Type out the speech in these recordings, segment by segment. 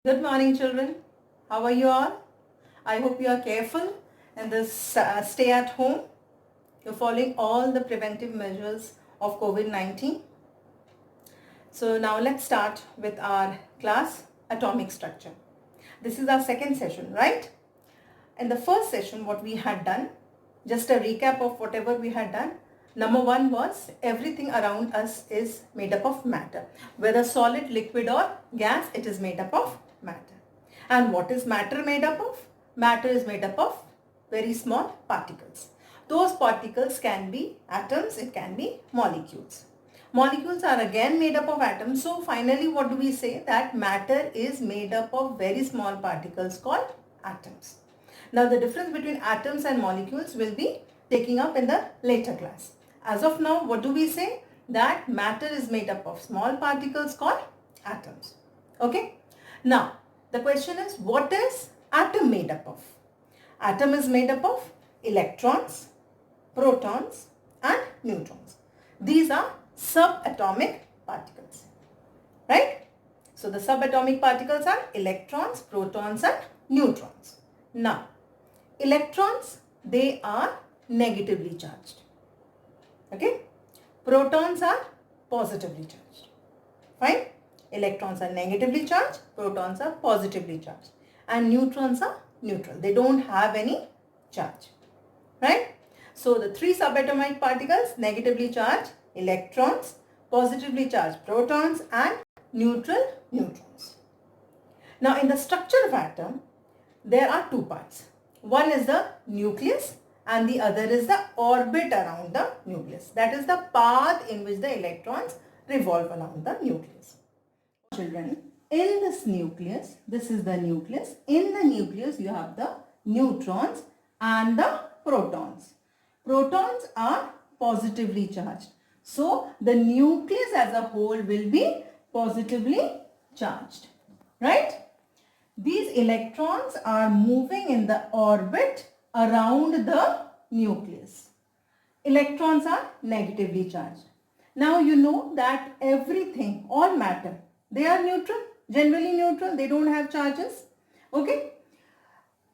Good morning, children. How are you all? I hope you are careful in this stay at home. You're following all the preventive measures of COVID-19. So now let's start with our class, Atomic Structure. This is our second session, right? In the first session, what we had done, just a recap of whatever we had done. Number one was everything around us is made up of matter. Whether solid, liquid or gas, it is made up of matter. And what is matter made up of? Matter is made up of very small particles. Those particles can be atoms, it can be molecules. Molecules are again made up of atoms. So finally what do we say? That matter is made up of very small particles called atoms. Now the difference between atoms and molecules will be taking up in the later class. As of now, what do we say? That matter is made up of small particles called atoms. Okay. Now the question is, what is atom made up of? Atom is made up of electrons, protons and neutrons. These are subatomic particles. Right? So the subatomic particles are electrons, protons and neutrons. Now, electrons, they are negatively charged. Okay. Protons are positively charged. Fine. Electrons are negatively charged, protons are positively charged, and neutrons are neutral. They don't have any charge. Right. So the three subatomic particles, negatively charged electrons, positively charged protons and neutral neutrons. Now in the structure of atom, there are two parts. One is the nucleus and the other is the orbit around the nucleus. That is the path in which the electrons revolve around the nucleus. Children, in this nucleus, this is the nucleus. In the nucleus, you have the neutrons and the protons. Protons are positively charged. So, the nucleus as a whole will be positively charged. Right? These electrons are moving in the orbit around the nucleus. Electrons are negatively charged. Now you know that everything, all matter, they are neutral, generally neutral, they don't have charges. Okay?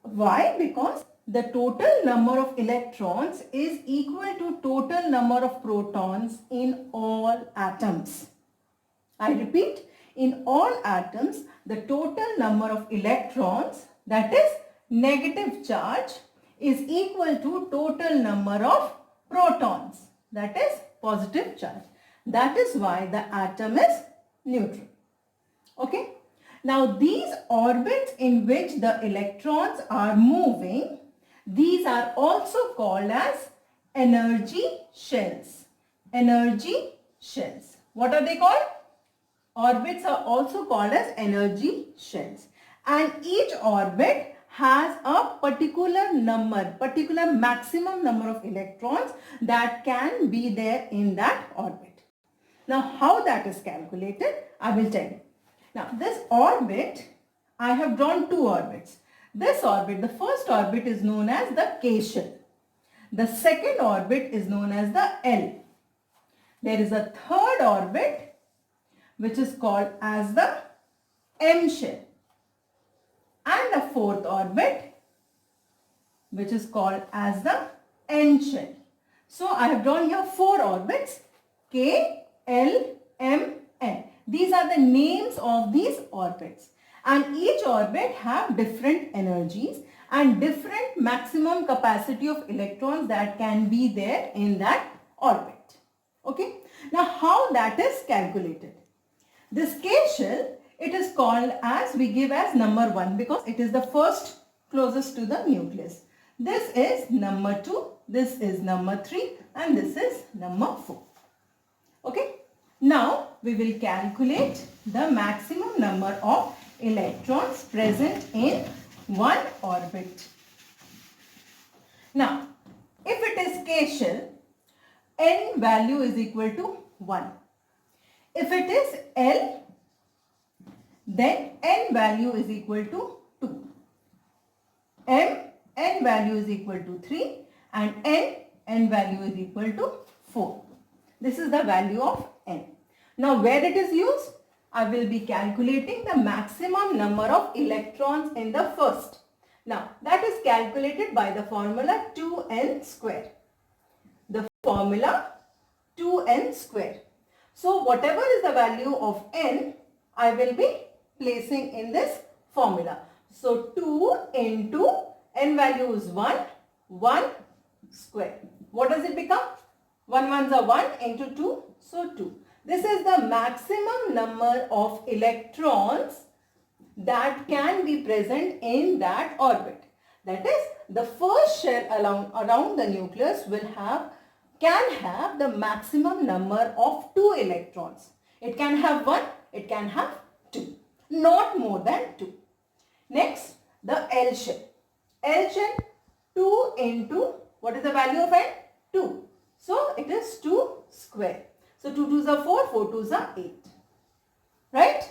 Why? Because the total number of electrons is equal to total number of protons in all atoms. I repeat, in all atoms, the total number of electrons, that is negative charge, is equal to total number of protons, that is positive charge. That is why the atom is neutral. Okay. Now these orbits in which the electrons are moving, these are also called as energy shells. Energy shells. What are they called? Orbits are also called as energy shells. And each orbit has a particular maximum number of electrons that can be there in that orbit. Now how that is calculated, I will tell you. Now this orbit, I have drawn two orbits. This orbit, the first orbit is known as the K shell. The second orbit is known as the L. There is a third orbit which is called as the M shell. And a fourth orbit which is called as the N shell. So I have drawn here four orbits, K, L, M, N. These are the names of these orbits, and each orbit have different energies and different maximum capacity of electrons that can be there in that orbit. Okay. Now how that is calculated? This K shell, it is called as, we give as number 1 because it is the first closest to the nucleus. This is number 2, this is number 3 and this is number 4. Okay. Now we will calculate the maximum number of electrons present in one orbit. Now if it is K shell, N value is equal to 1. If it is L, then N value is equal to 2. N value is equal to 3 and N value is equal to 4. This is the value of N. Now where it is used? I will be calculating the maximum number of electrons in the first. Now, that is calculated by the formula 2n square. The formula 2n square. So, whatever is the value of n, I will be placing in this formula. So, 2 into n value is 1, 1 square. What does it become? 1 ones are 1 into 2, so 2. This is the maximum number of electrons that can be present in that orbit. That is, the first shell around the nucleus can have the maximum number of 2 electrons. It can have 1, it can have 2, not more than 2. Next, the L shell. L shell 2 into, what is the value of n? 2. So, it is 2 square. So, 2 2s are 4, 4 2s are 8. Right?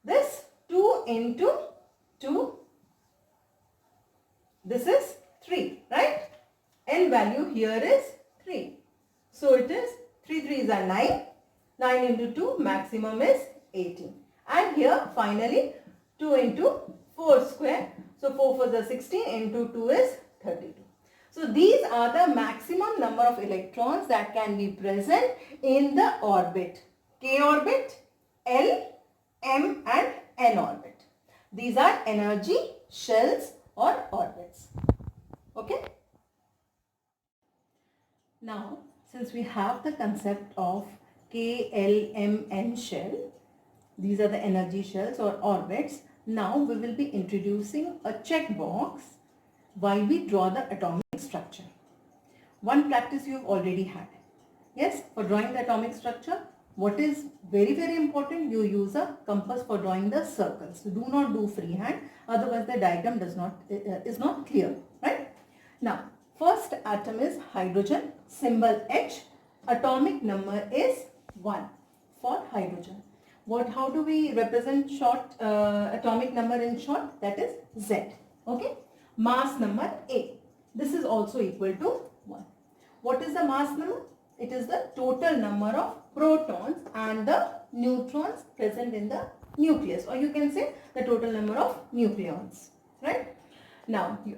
This 2 into 2, this is 3. Right? N value here is 3. So, it is 3 3s are 9. 9 into 2, maximum is 18. And here finally 2 into 4 square. So, 4 4s are 16 into 2 is 32. So, these are the maximum number of electrons that can be present in the orbit. K orbit, L, M and N orbit. These are energy shells or orbits. Okay. Now, since we have the concept of K, L, M, N shell, these are the energy shells or orbits. Now, we will be introducing a checkbox while we draw the atomic structure. One practice you have already had. Yes, for drawing the atomic structure, what is very important, you use a compass for drawing the circles. Do not do freehand, otherwise the diagram is not clear, right? Now, first atom is hydrogen, symbol H. Atomic number is 1 for hydrogen. How do we represent atomic number in short? That is Z. Okay. Mass number A. This is also equal to 1. What is the mass number? It is the total number of protons and the neutrons present in the nucleus, or you can say the total number of nucleons, right? Now, you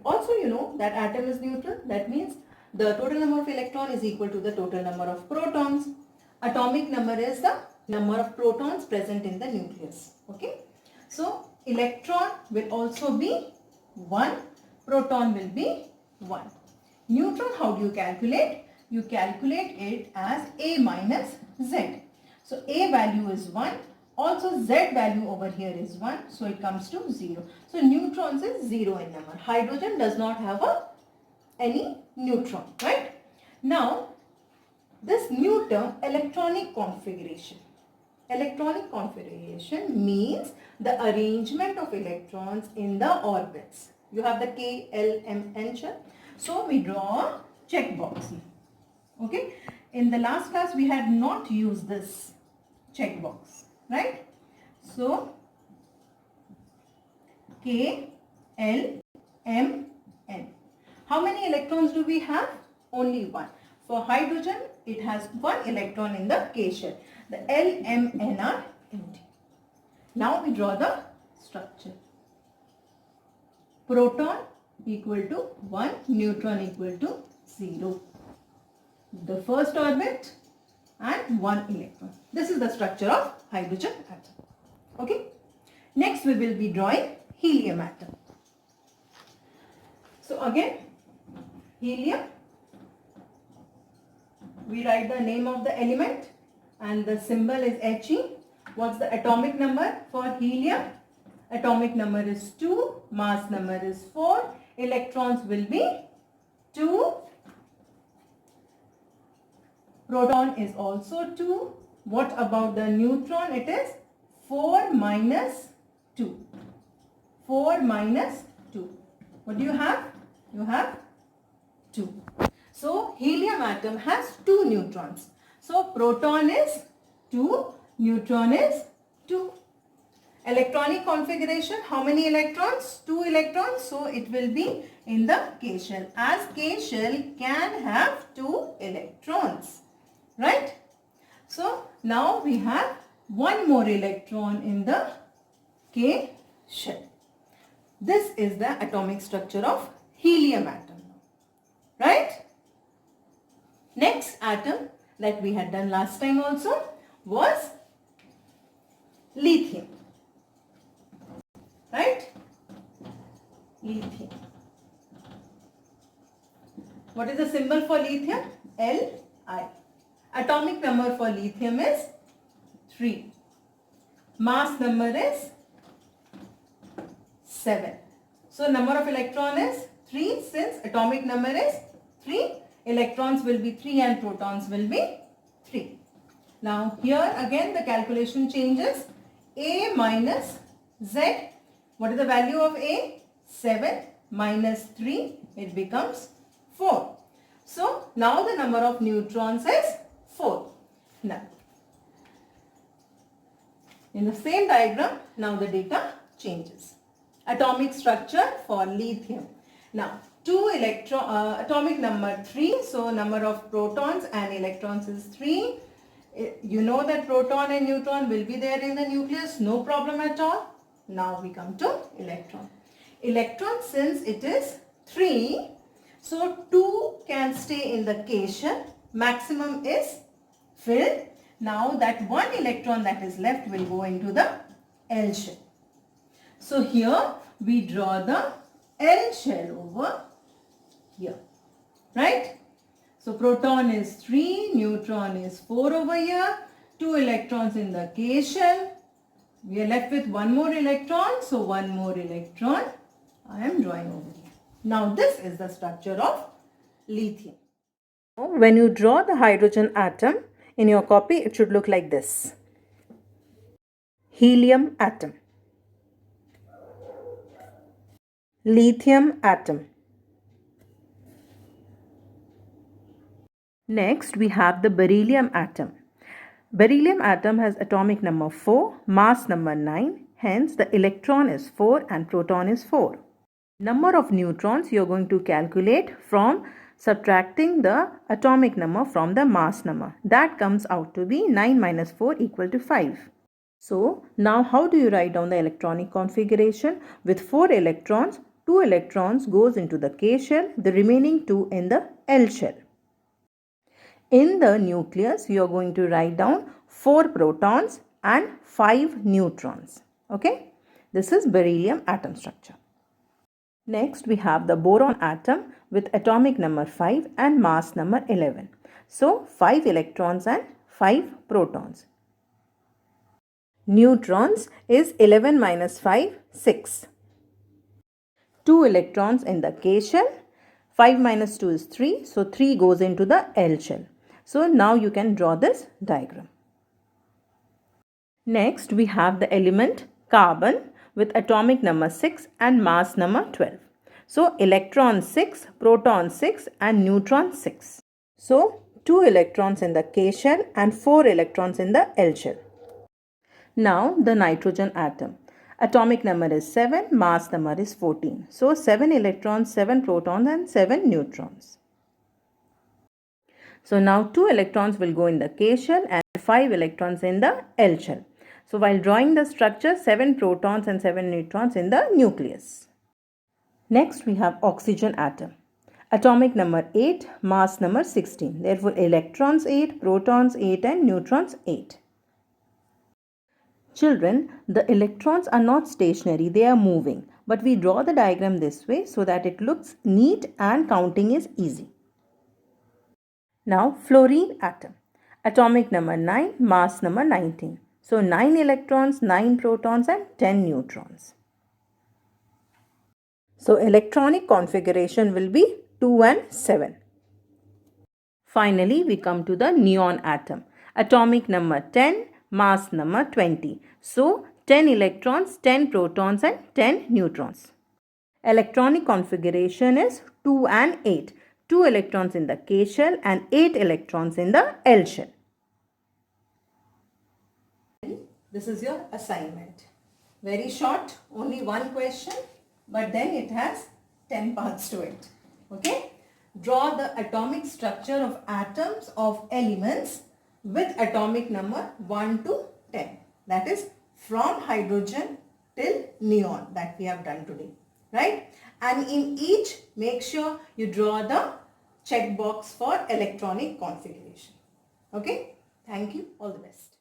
know that atom is neutral. That means the total number of electron is equal to the total number of protons. Atomic number is the number of protons present in the nucleus. Okay. So, electron will also be 1. Proton will be 1. Neutron, how do you calculate? You calculate it as A minus Z. So, A value is 1. Also, Z value over here is 1. So, it comes to 0. So, neutrons is 0 in number. Hydrogen does not have any neutron, right? Now, this new term, electronic configuration. Electronic configuration means the arrangement of electrons in the orbits. You have the K, L, M, N shell. So, we draw a checkbox. Okay. In the last class, we had not used this checkbox, right? So, K, L, M, N. How many electrons do we have? Only 1. For hydrogen, it has 1 electron in the K shell. The L, M, N are empty. Now, we draw the structure. Proton equal to 1, neutron equal to 0. The first orbit and 1 electron. This is the structure of hydrogen atom. Okay. Next, we will be drawing helium atom. So, again, helium, we write the name of the element and the symbol is He. What's the atomic number for helium? Atomic number is 2, mass number is 4, electrons will be 2, proton is also 2. What about the neutron? It is 4 minus 2. 4 minus 2. What do you have? You have 2. So, helium atom has 2 neutrons. So, proton is 2, neutron is 2. Electronic configuration, how many electrons? 2 electrons. So, it will be in the K shell, as K shell can have 2 electrons. Right? So, now we have one more electron in the K shell. This is the atomic structure of helium atom. Right? Next atom that we had done last time also was lithium. Right? Lithium. What is the symbol for lithium? Li. Atomic number for lithium is 3. Mass number is 7. So number of electron is 3. Since atomic number is 3, electrons will be 3 and protons will be 3. Now here again the calculation changes. A minus Z. What is the value of A? 7 minus 3. It becomes 4. So now the number of neutrons is 4. Now in the same diagram, now the data changes. Atomic structure for lithium. Now atomic number 3. So number of protons and electrons is 3. You know that proton and neutron will be there in the nucleus. No problem at all. Now we come to electron. Electron, since it is 3, so 2 can stay in the K shell. Maximum is filled. Now that one electron that is left will go into the L shell. So here we draw the L shell over here. Right? So proton is 3, neutron is 4 over here, 2 electrons in the K shell. We are left with one more electron. So one more electron I am drawing over here. Now this is the structure of lithium. When you draw the hydrogen atom in your copy, it should look like this. Helium atom. Lithium atom. Next, we have the beryllium atom. Beryllium atom has atomic number 4, mass number 9. Hence, the electron is 4 and proton is 4. Number of neutrons you are going to calculate from subtracting the atomic number from the mass number. That comes out to be 9 minus 4 equal to 5. So, now how do you write down the electronic configuration? With 4 electrons, 2 electrons goes into the K shell, the remaining 2 in the L shell. In the nucleus, we are going to write down 4 protons and 5 neutrons. Okay, this is beryllium atom structure. Next, we have the boron atom with atomic number 5 and mass number 11. So, 5 electrons and 5 protons. Neutrons is 11 minus 5, 6. 2 electrons in the K shell. 5 minus 2 is 3. So, 3 goes into the L shell. So, now you can draw this diagram. Next, we have the element carbon with atomic number 6 and mass number 12. So, electron 6, proton 6 and neutron 6. So, 2 electrons in the K shell and 4 electrons in the L shell. Now, the nitrogen atom. Atomic number is 7, mass number is 14. So, 7 electrons, 7 protons and 7 neutrons. So, now 2 electrons will go in the K shell and 5 electrons in the L shell. So, while drawing the structure, 7 protons and 7 neutrons in the nucleus. Next, we have oxygen atom. Atomic number 8, mass number 16. Therefore, electrons 8, protons 8 and neutrons 8. Children, the electrons are not stationary, they are moving. But we draw the diagram this way so that it looks neat and counting is easy. Now, fluorine atom. Atomic number 9, mass number 19. So, 9 electrons, 9 protons and 10 neutrons. So, electronic configuration will be 2 and 7. Finally, we come to the neon atom. Atomic number 10, mass number 20. So, 10 electrons, 10 protons and 10 neutrons. Electronic configuration is 2 and 8. 2 electrons in the K shell and 8 electrons in the L shell. This is your assignment. Very short, only one question, but then it has 10 parts to it. Okay? Draw the atomic structure of atoms of elements with atomic number 1 to 10. That is from hydrogen till neon that we have done today, right? And in each, make sure you draw the checkbox for electronic configuration. Okay? Thank you. All the best.